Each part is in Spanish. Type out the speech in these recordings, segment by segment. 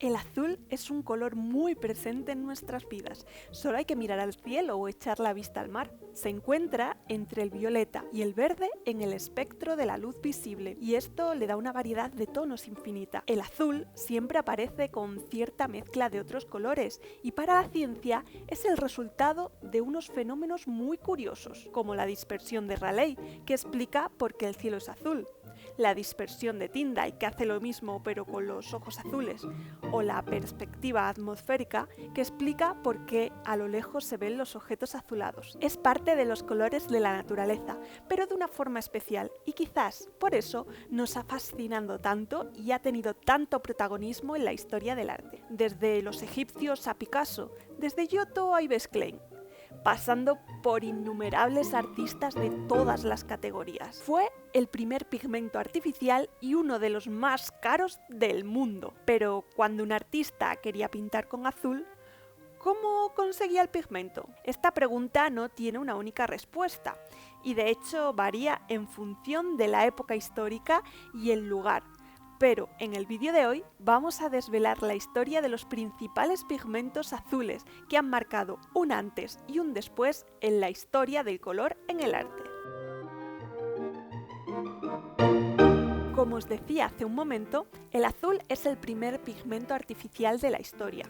El azul es un color muy presente en nuestras vidas. Solo hay que mirar al cielo o echar la vista al mar. Se encuentra entre el violeta y el verde en el espectro de la luz visible, y esto le da una variedad de tonos infinita. El azul siempre aparece con cierta mezcla de otros colores, y para la ciencia es el resultado de unos fenómenos muy curiosos, como la dispersión de Rayleigh, que explica por qué el cielo es azul, la dispersión de Tyndall, que hace lo mismo pero con los ojos azules, o la perspectiva atmosférica, que explica por qué a lo lejos se ven los objetos azulados. Es parte de los colores de la naturaleza, pero de una forma especial, y quizás por eso nos ha fascinado tanto y ha tenido tanto protagonismo en la historia del arte. Desde los egipcios a Picasso, desde Giotto a Yves Klein, pasando por innumerables artistas de todas las categorías. Fue el primer pigmento artificial y uno de los más caros del mundo. Pero cuando un artista quería pintar con azul, ¿cómo conseguía el pigmento? Esta pregunta no tiene una única respuesta, y de hecho varía en función de la época histórica y el lugar. Pero en el vídeo de hoy vamos a desvelar la historia de los principales pigmentos azules que han marcado un antes y un después en la historia del color en el arte. Como os decía hace un momento, el azul es el primer pigmento artificial de la historia.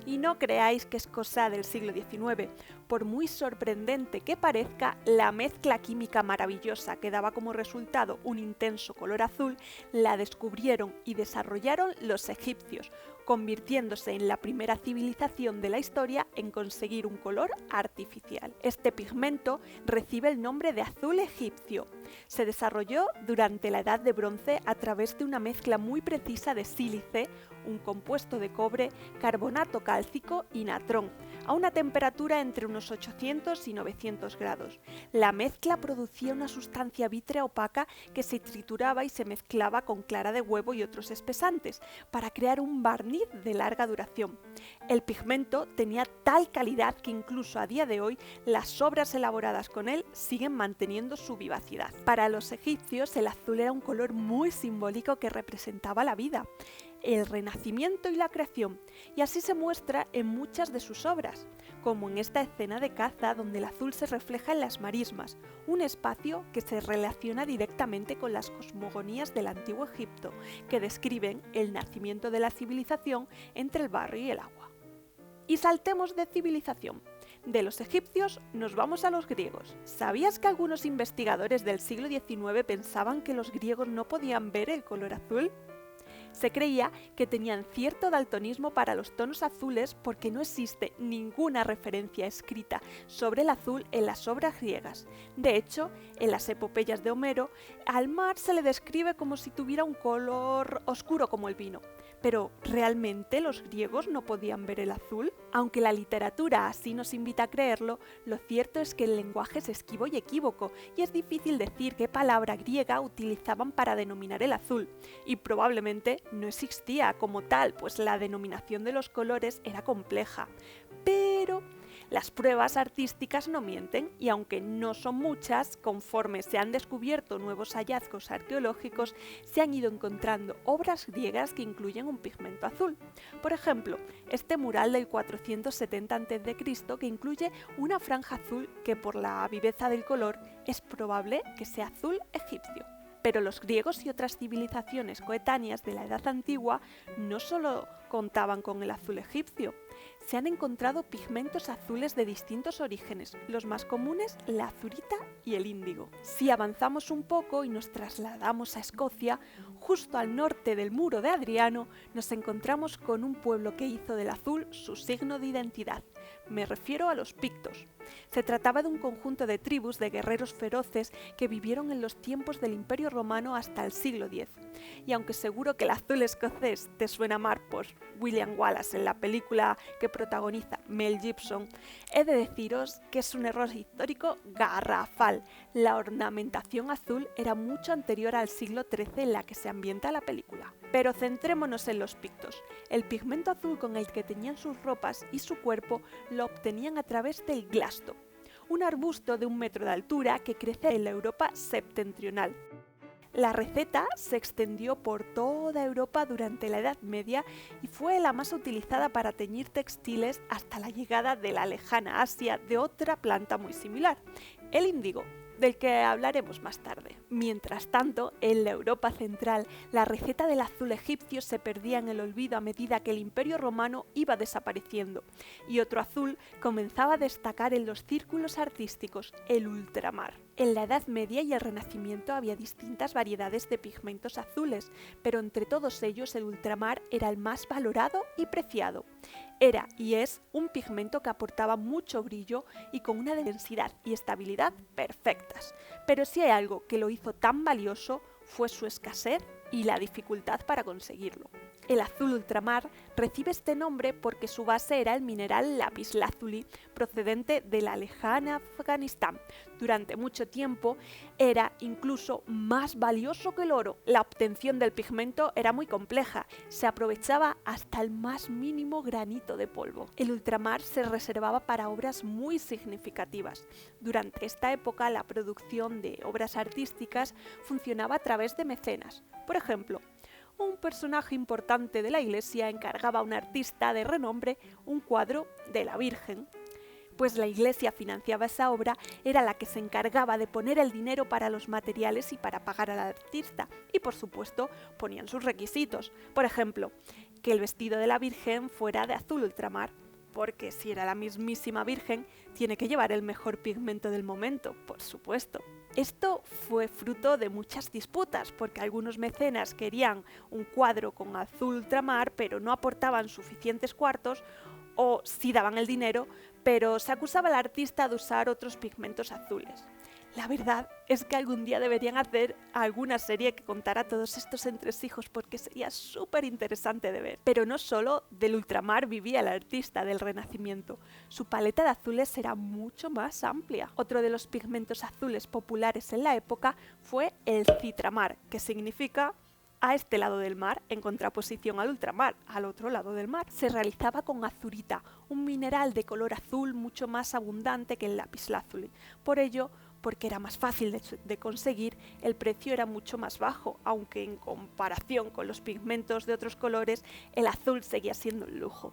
Y no creáis que es cosa del siglo XIX, por muy sorprendente que parezca, la mezcla química maravillosa que daba como resultado un intenso color azul, la descubrieron y desarrollaron los egipcios, convirtiéndose en la primera civilización de la historia en conseguir un color artificial. Este pigmento recibe el nombre de azul egipcio. Se desarrolló durante la Edad de Bronce a través de una mezcla muy precisa de sílice, un compuesto de cobre, carbonato cálcico y natrón, a una temperatura entre unos 800 y 900 grados. La mezcla producía una sustancia vítrea opaca que se trituraba y se mezclaba con clara de huevo y otros espesantes para crear un barniz de larga duración. El pigmento tenía tal calidad que incluso a día de hoy las obras elaboradas con él siguen manteniendo su vivacidad. Para los egipcios el azul era un color muy simbólico que representaba la vida, el renacimiento y la creación, y así se muestra en muchas de sus obras, como en esta escena de caza donde el azul se refleja en las marismas, un espacio que se relaciona directamente con las cosmogonías del antiguo Egipto, que describen el nacimiento de la civilización entre el barro y el agua. Y saltemos de civilización. De los egipcios nos vamos a los griegos. ¿Sabías que algunos investigadores del siglo XIX pensaban que los griegos no podían ver el color azul? Se creía que tenían cierto daltonismo para los tonos azules porque no existe ninguna referencia escrita sobre el azul en las obras griegas. De hecho, en las epopeyas de Homero, al mar se le describe como si tuviera un color oscuro como el vino. Pero, ¿realmente los griegos no podían ver el azul? Aunque la literatura así nos invita a creerlo, lo cierto es que el lenguaje es esquivo y equívoco, y es difícil decir qué palabra griega utilizaban para denominar el azul, y probablemente no existía como tal, pues la denominación de los colores era compleja. Pero las pruebas artísticas no mienten, y aunque no son muchas, conforme se han descubierto nuevos hallazgos arqueológicos, se han ido encontrando obras griegas que incluyen un pigmento azul. Por ejemplo, este mural del 470 a.C. que incluye una franja azul que por la viveza del color es probable que sea azul egipcio. Pero los griegos y otras civilizaciones coetáneas de la Edad Antigua no solo contaban con el azul egipcio. Se han encontrado pigmentos azules de distintos orígenes, los más comunes la azurita y el índigo. Si avanzamos un poco y nos trasladamos a Escocia, justo al norte del muro de Adriano, nos encontramos con un pueblo que hizo del azul su signo de identidad. Me refiero a los pictos. Se trataba de un conjunto de tribus de guerreros feroces que vivieron en los tiempos del Imperio Romano hasta el siglo X. Y aunque seguro que el azul escocés te suena más por William Wallace en la película que protagoniza Mel Gibson, he de deciros que es un error histórico garrafal. La ornamentación azul era mucho anterior al siglo XIII en la que se ambienta la película. Pero centrémonos en los pictos. El pigmento azul con el que teñían sus ropas y su cuerpo lo obtenían a través del glasto, un arbusto de 1 metro de altura que crece en la Europa septentrional. La receta se extendió por toda Europa durante la Edad Media y fue la más utilizada para teñir textiles hasta la llegada de la lejana Asia de otra planta muy similar, el índigo, del que hablaremos más tarde. Mientras tanto, en la Europa central, la receta del azul egipcio se perdía en el olvido a medida que el Imperio Romano iba desapareciendo, y otro azul comenzaba a destacar en los círculos artísticos, el ultramar. En la Edad Media y el Renacimiento había distintas variedades de pigmentos azules, pero entre todos ellos el ultramar era el más valorado y preciado. Era y es un pigmento que aportaba mucho brillo y con una densidad y estabilidad perfectas. Pero si hay algo que lo hizo tan valioso fue su escasez y la dificultad para conseguirlo. El azul ultramar recibe este nombre porque su base era el mineral lapislázuli, procedente de la lejana Afganistán. Durante mucho tiempo era incluso más valioso que el oro. La obtención del pigmento era muy compleja, se aprovechaba hasta el más mínimo granito de polvo. El ultramar se reservaba para obras muy significativas. Durante esta época la producción de obras artísticas funcionaba a través de mecenas. Por ejemplo, un personaje importante de la iglesia encargaba a un artista de renombre un cuadro de la Virgen. Pues la iglesia financiaba esa obra, era la que se encargaba de poner el dinero para los materiales y para pagar al artista. Y por supuesto ponían sus requisitos. Por ejemplo, que el vestido de la Virgen fuera de azul ultramar, porque si era la mismísima Virgen, tiene que llevar el mejor pigmento del momento, por supuesto. Esto fue fruto de muchas disputas, porque algunos mecenas querían un cuadro con azul ultramar, pero no aportaban suficientes cuartos, o sí daban el dinero, pero se acusaba al artista de usar otros pigmentos azules. La verdad es que algún día deberían hacer alguna serie que contara todos estos entresijos porque sería súper interesante de ver. Pero no solo del ultramar vivía el artista del Renacimiento, su paleta de azules era mucho más amplia. Otro de los pigmentos azules populares en la época fue el citramar, que significa a este lado del mar, en contraposición al ultramar, al otro lado del mar. Se realizaba con azurita, un mineral de color azul mucho más abundante que el lapislázuli. Por ello, porque era más fácil de conseguir, el precio era mucho más bajo, aunque en comparación con los pigmentos de otros colores, el azul seguía siendo un lujo.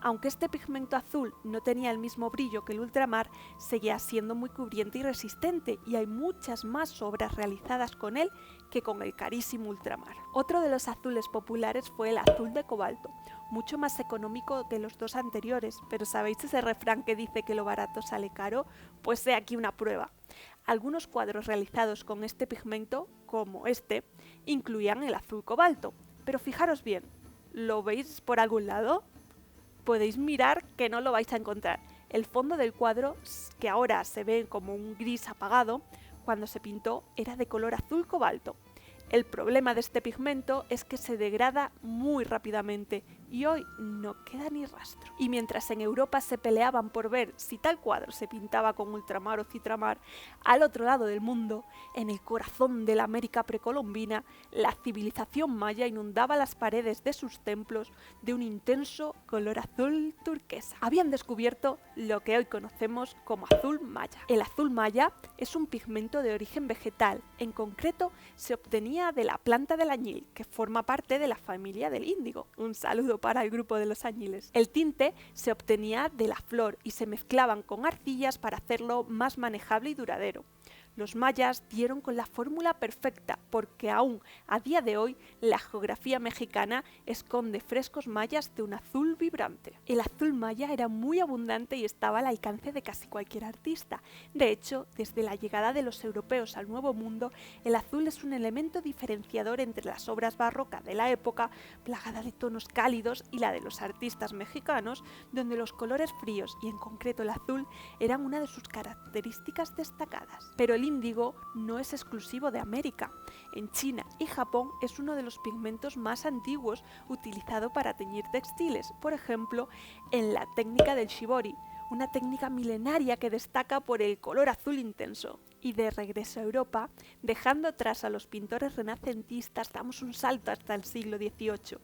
Aunque este pigmento azul no tenía el mismo brillo que el ultramar, seguía siendo muy cubriente y resistente, y hay muchas más obras realizadas con él que con el carísimo ultramar. Otro de los azules populares fue el azul de cobalto, mucho más económico que los dos anteriores, pero ¿sabéis ese refrán que dice que lo barato sale caro? Pues he aquí una prueba. Algunos cuadros realizados con este pigmento, como este, incluían el azul cobalto, pero fijaros bien, ¿lo veis por algún lado? Podéis mirar que no lo vais a encontrar. El fondo del cuadro, que ahora se ve como un gris apagado, cuando se pintó era de color azul cobalto. El problema de este pigmento es que se degrada muy rápidamente y hoy no queda ni rastro. Y mientras en Europa se peleaban por ver si tal cuadro se pintaba con ultramar o citramar, al otro lado del mundo, en el corazón de la América precolombina, la civilización maya inundaba las paredes de sus templos de un intenso color azul turquesa. Habían descubierto lo que hoy conocemos como azul maya. El azul maya es un pigmento de origen vegetal, en concreto se obtenía de la planta del añil, que forma parte de la familia del índigo. Un saludo para el grupo de los añiles. El tinte se obtenía de la flor y se mezclaban con arcillas para hacerlo más manejable y duradero. Los mayas dieron con la fórmula perfecta porque aún a día de hoy la geografía mexicana esconde frescos mayas de un azul vibrante. El azul maya era muy abundante y estaba al alcance de casi cualquier artista. De hecho, desde la llegada de los europeos al Nuevo Mundo, el azul es un elemento diferenciador entre las obras barrocas de la época, plagada de tonos cálidos, y la de los artistas mexicanos, donde los colores fríos y en concreto el azul eran una de sus características destacadas. Pero el índigo no es exclusivo de América. En China y Japón es uno de los pigmentos más antiguos utilizado para teñir textiles, por ejemplo, en la técnica del shibori, una técnica milenaria que destaca por el color azul intenso. Y de regreso a Europa, dejando atrás a los pintores renacentistas, damos un salto hasta el siglo XVIII.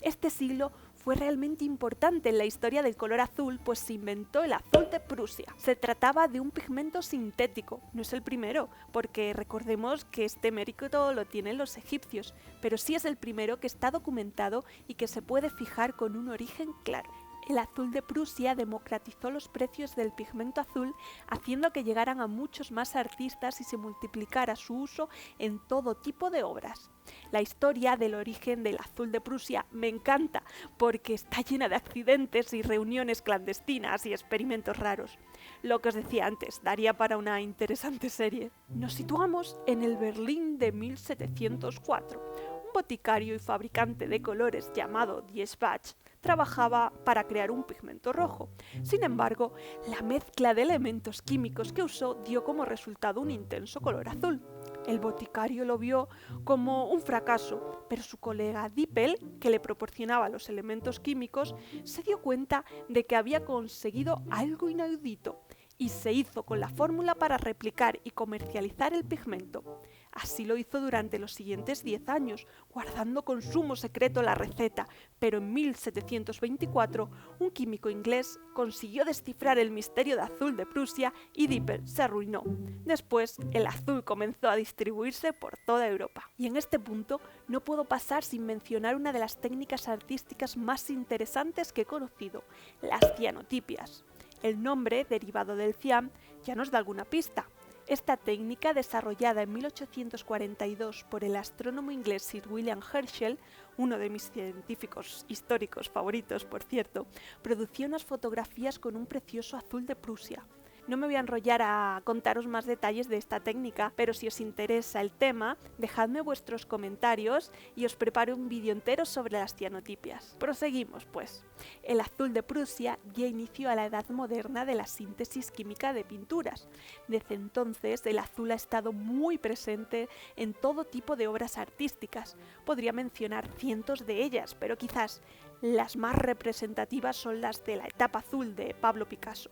Este siglo fue realmente importante en la historia del color azul, pues se inventó el azul de Prusia. Se trataba de un pigmento sintético, no es el primero, porque recordemos que este mérito lo tienen los egipcios, pero sí es el primero que está documentado y que se puede fijar con un origen claro. El azul de Prusia democratizó los precios del pigmento azul, haciendo que llegaran a muchos más artistas y se multiplicara su uso en todo tipo de obras. La historia del origen del azul de Prusia me encanta porque está llena de accidentes y reuniones clandestinas y experimentos raros. Lo que os decía antes, daría para una interesante serie. Nos situamos en el Berlín de 1704. Un boticario y fabricante de colores llamado Diesbach trabajaba para crear un pigmento rojo. Sin embargo, la mezcla de elementos químicos que usó dio como resultado un intenso color azul. El boticario lo vio como un fracaso, pero su colega Dippel, que le proporcionaba los elementos químicos, se dio cuenta de que había conseguido algo inaudito y se hizo con la fórmula para replicar y comercializar el pigmento. Así lo hizo durante los siguientes 10 años, guardando con sumo secreto la receta, pero en 1724 un químico inglés consiguió descifrar el misterio de azul de Prusia y Dippel se arruinó. Después, el azul comenzó a distribuirse por toda Europa. Y en este punto no puedo pasar sin mencionar una de las técnicas artísticas más interesantes que he conocido, las cianotipias. El nombre, derivado del cian, ya nos da alguna pista. Esta técnica, desarrollada en 1842 por el astrónomo inglés Sir William Herschel, uno de mis científicos históricos favoritos, por cierto, producía unas fotografías con un precioso azul de Prusia. No me voy a enrollar a contaros más detalles de esta técnica, pero si os interesa el tema, dejadme vuestros comentarios y os preparo un vídeo entero sobre las cianotipias. Proseguimos, pues. El azul de Prusia dio inicio a la edad moderna de la síntesis química de pinturas. Desde entonces, el azul ha estado muy presente en todo tipo de obras artísticas. Podría mencionar cientos de ellas, pero quizás las más representativas son las de la etapa azul de Pablo Picasso,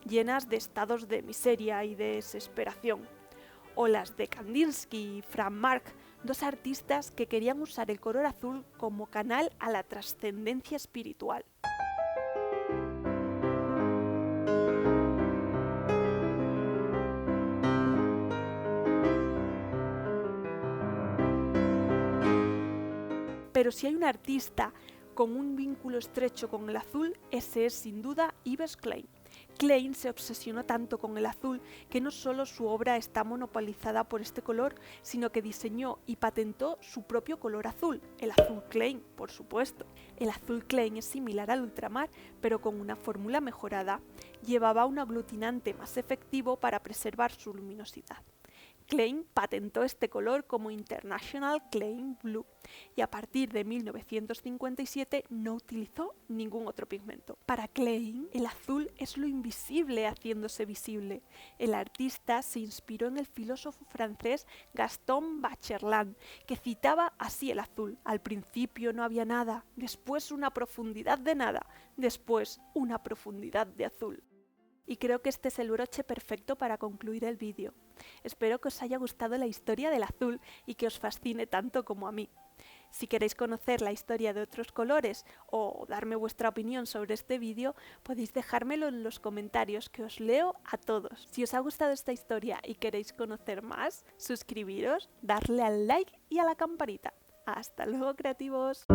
llenas de estados de miseria y desesperación, o las de Kandinsky y Frank Marc, dos artistas que querían usar el color azul como canal a la trascendencia espiritual. Pero si hay un artista con un vínculo estrecho con el azul, ese es sin duda Yves Klein. Klein se obsesionó tanto con el azul que no solo su obra está monopolizada por este color, sino que diseñó y patentó su propio color azul, el azul Klein, por supuesto. El azul Klein es similar al ultramar, pero con una fórmula mejorada. Llevaba un aglutinante más efectivo para preservar su luminosidad. Klein patentó este color como International Klein Blue y a partir de 1957 no utilizó ningún otro pigmento. Para Klein, el azul es lo invisible haciéndose visible. El artista se inspiró en el filósofo francés Gaston Bachelard, que citaba así el azul: al principio no había nada, después una profundidad de nada, después una profundidad de azul. Y creo que este es el broche perfecto para concluir el vídeo. Espero que os haya gustado la historia del azul y que os fascine tanto como a mí. Si queréis conocer la historia de otros colores o darme vuestra opinión sobre este vídeo, podéis dejármelo en los comentarios, que os leo a todos. Si os ha gustado esta historia y queréis conocer más, suscribiros, darle al like y a la campanita. ¡Hasta luego, creativos!